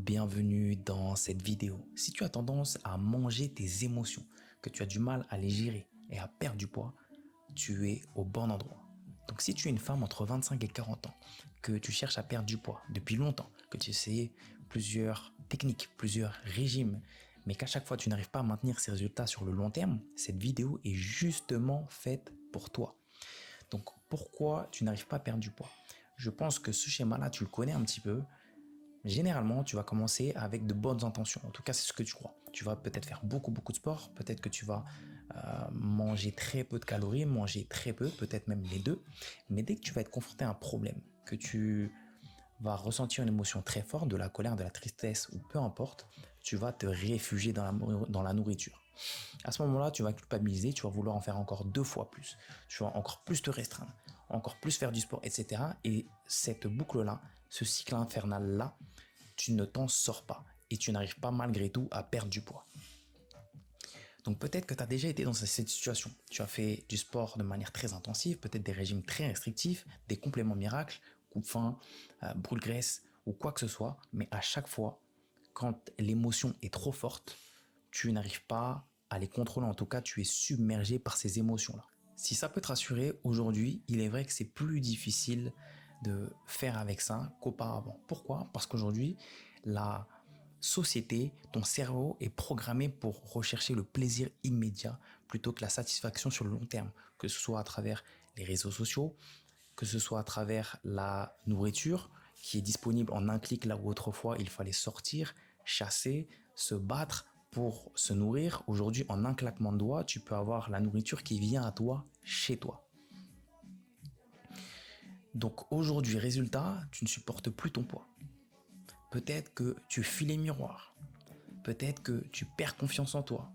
bienvenue dans cette vidéo. Si tu as tendance à manger tes émotions, que tu as du mal à les gérer et à perdre du poids, tu es au bon endroit. Donc si tu es une femme entre 25 et 40 ans, que tu cherches à perdre du poids depuis longtemps, que tu essayes plusieurs techniques, plusieurs régimes, mais qu'à chaque fois tu n'arrives pas à maintenir ces résultats sur le long terme, cette vidéo est justement faite pour toi. Donc pourquoi tu n'arrives pas à perdre du poids? Je pense que ce schéma-là, tu le connais un petit peu. Généralement, tu vas commencer avec de bonnes intentions. En tout cas, c'est ce que tu crois. Tu vas peut-être faire beaucoup de sport. Peut-être que tu vas manger très peu de calories, manger très peu, peut-être même les deux. Mais dès que tu vas être confronté à un problème, que tu vas ressentir une émotion très forte, de la colère, de la tristesse ou peu importe, tu vas te réfugier dans la nourriture. À ce moment-là, tu vas culpabiliser, tu vas vouloir en faire encore 2 fois plus. Tu vas encore plus te restreindre, encore plus faire du sport, etc. Et cette boucle-là, ce cycle infernal-là, tu ne t'en sors pas et tu n'arrives pas malgré tout à perdre du poids. Donc peut-être que tu as déjà été dans cette situation. Tu as fait du sport de manière très intensive, peut-être des régimes très restrictifs, des compléments miracles, coupe-faim, brûle-graisse ou quoi que ce soit. Mais à chaque fois, quand l'émotion est trop forte, tu n'arrives pas à les contrôler. En tout cas, tu es submergé par ces émotions-là. Si ça peut te rassurer, aujourd'hui, il est vrai que c'est plus difficile de faire avec ça qu'auparavant. Pourquoi? Parce qu'aujourd'hui, la société, ton cerveau est programmé pour rechercher le plaisir immédiat plutôt que la satisfaction sur le long terme, que ce soit à travers les réseaux sociaux, que ce soit à travers la nourriture qui est disponible en un clic là où autrefois il fallait sortir, chasser, se battre pour se nourrir. Aujourd'hui, en un claquement de doigts, tu peux avoir la nourriture qui vient à toi, chez toi. Donc aujourd'hui, résultat, tu ne supportes plus ton poids. Peut-être que tu fuis les miroirs. Peut-être que tu perds confiance en toi.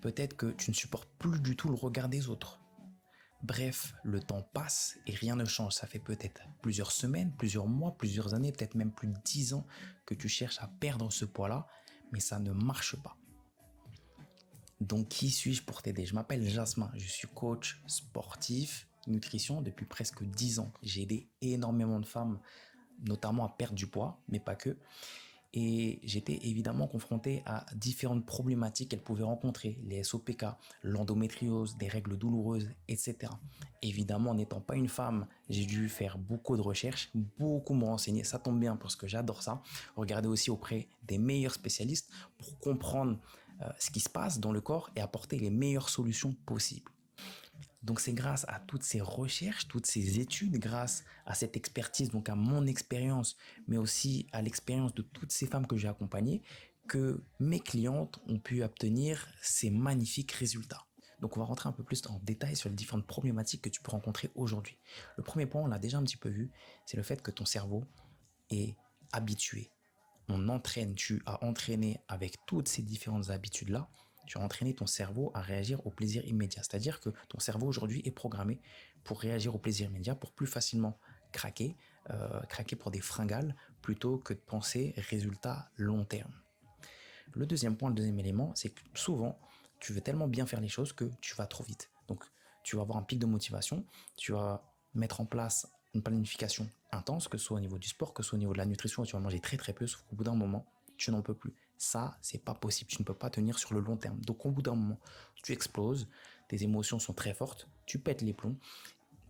Peut-être que tu ne supportes plus du tout le regard des autres. Bref, le temps passe et rien ne change. Ça fait peut-être plusieurs semaines, plusieurs mois, plusieurs années, peut-être même plus de 10 ans que tu cherches à perdre ce poids-là, mais ça ne marche pas. Donc, qui suis-je pour t'aider? Je m'appelle Jasmin, je suis coach sportif, nutrition depuis presque 10 ans. J'ai aidé énormément de femmes, notamment à perdre du poids, mais pas que. Et j'étais évidemment confronté à différentes problématiques qu'elles pouvaient rencontrer, les SOPK, l'endométriose, des règles douloureuses, etc. Évidemment, n'étant pas une femme, j'ai dû faire beaucoup de recherches, beaucoup me renseigner. Ça tombe bien parce que j'adore ça. Regarder aussi auprès des meilleurs spécialistes pour comprendre ce qui se passe dans le corps et apporter les meilleures solutions possibles. Donc c'est grâce à toutes ces recherches, toutes ces études, grâce à cette expertise, donc à mon expérience, mais aussi à l'expérience de toutes ces femmes que j'ai accompagnées, que mes clientes ont pu obtenir ces magnifiques résultats. Donc on va rentrer un peu plus en détail sur les différentes problématiques que tu peux rencontrer aujourd'hui. Le premier point, on l'a déjà un petit peu vu, c'est le fait que ton cerveau est habitué. Tu as entraîné avec toutes ces différentes habitudes-là, tu as entraîné ton cerveau à réagir au plaisir immédiat. C'est-à-dire que ton cerveau aujourd'hui est programmé pour réagir au plaisir immédiat, pour plus facilement craquer pour des fringales, plutôt que de penser résultat long terme. Le deuxième point, le deuxième élément, c'est que souvent, tu veux tellement bien faire les choses que tu vas trop vite. Donc, tu vas avoir un pic de motivation, tu vas mettre en place une planification intense, que ce soit au niveau du sport, que ce soit au niveau de la nutrition, tu vas manger très peu, sauf qu'au bout d'un moment, tu n'en peux plus. Ça, c'est pas possible. Tu ne peux pas tenir sur le long terme. Donc, au bout d'un moment, tu exploses, tes émotions sont très fortes, tu pètes les plombs,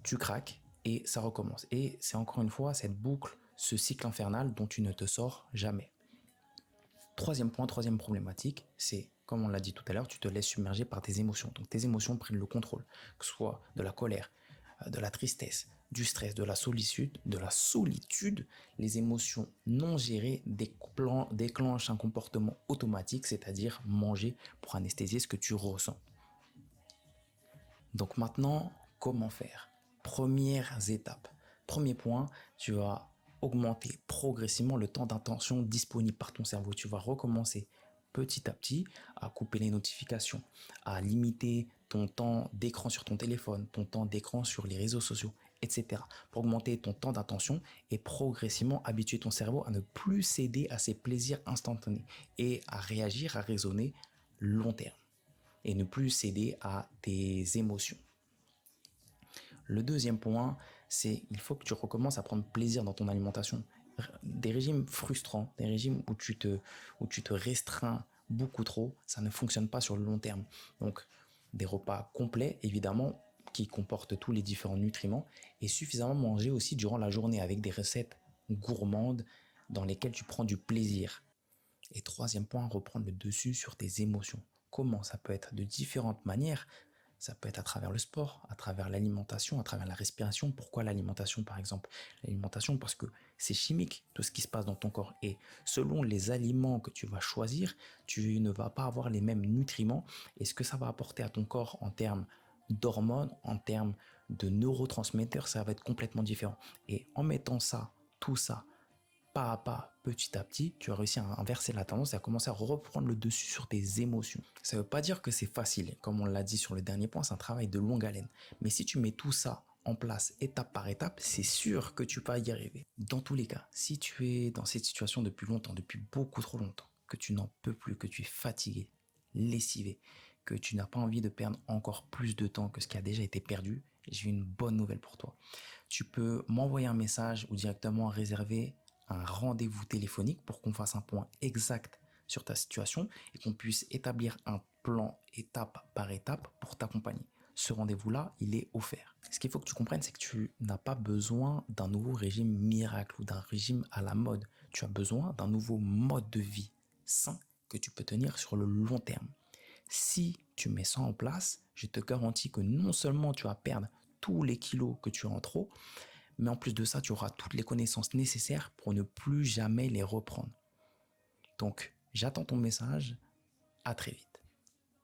tu craques et ça recommence. Et c'est encore une fois cette boucle, ce cycle infernal dont tu ne te sors jamais. Troisième point, troisième problématique, c'est, comme on l'a dit tout à l'heure, tu te laisses submerger par tes émotions. Donc, tes émotions prennent le contrôle, que ce soit de la colère, de la tristesse, du stress, de la solitude, les émotions non gérées déclenchent un comportement automatique, c'est-à-dire manger pour anesthésier ce que tu ressens. Donc maintenant, comment faire? Premières étapes. Premier point, tu vas augmenter progressivement le temps d'attention disponible par ton cerveau. Tu vas recommencer petit à petit à couper les notifications, à limiter ton temps d'écran sur ton téléphone, ton temps d'écran sur les réseaux sociaux, etc. Pour augmenter ton temps d'attention et progressivement habituer ton cerveau à ne plus céder à ces plaisirs instantanés et à réagir, à raisonner long terme et ne plus céder à tes émotions. Le deuxième point, c'est qu'il faut que tu recommences à prendre plaisir dans ton alimentation des régimes frustrants, des régimes où tu te restreins beaucoup trop, ça ne fonctionne pas sur le long terme. Donc, des repas complets, évidemment, qui comportent tous les différents nutriments et suffisamment manger aussi durant la journée avec des recettes gourmandes dans lesquelles tu prends du plaisir. Et troisième point, reprendre le dessus sur tes émotions. Comment ça peut être de différentes manières. Ça peut être à travers le sport, à travers l'alimentation, à travers la respiration. Pourquoi l'alimentation par exemple? L'alimentation parce que c'est chimique tout ce qui se passe dans ton corps. Et selon les aliments que tu vas choisir, tu ne vas pas avoir les mêmes nutriments. Et ce que ça va apporter à ton corps en termes d'hormones, en termes de neurotransmetteurs, ça va être complètement différent. Et en mettant ça, tout ça, pas à pas, petit à petit, tu as réussi à inverser la tendance et à commencer à reprendre le dessus sur tes émotions. Ça ne veut pas dire que c'est facile. Comme on l'a dit sur le dernier point, c'est un travail de longue haleine. Mais si tu mets tout ça en place étape par étape, c'est sûr que tu vas y arriver. Dans tous les cas, si tu es dans cette situation depuis longtemps, depuis beaucoup trop longtemps, que tu n'en peux plus, que tu es fatigué, lessivé, que tu n'as pas envie de perdre encore plus de temps que ce qui a déjà été perdu, j'ai une bonne nouvelle pour toi. Tu peux m'envoyer un message ou directement réserver un rendez-vous téléphonique pour qu'on fasse un point exact sur ta situation et qu'on puisse établir un plan étape par étape pour t'accompagner. Ce rendez-vous-là, il est offert. Ce qu'il faut que tu comprennes, c'est que tu n'as pas besoin d'un nouveau régime miracle ou d'un régime à la mode. Tu as besoin d'un nouveau mode de vie sain que tu peux tenir sur le long terme. Si tu mets ça en place, je te garantis que non seulement tu vas perdre tous les kilos que tu as en trop, mais en plus de ça, tu auras toutes les connaissances nécessaires pour ne plus jamais les reprendre. Donc, j'attends ton message. À très vite.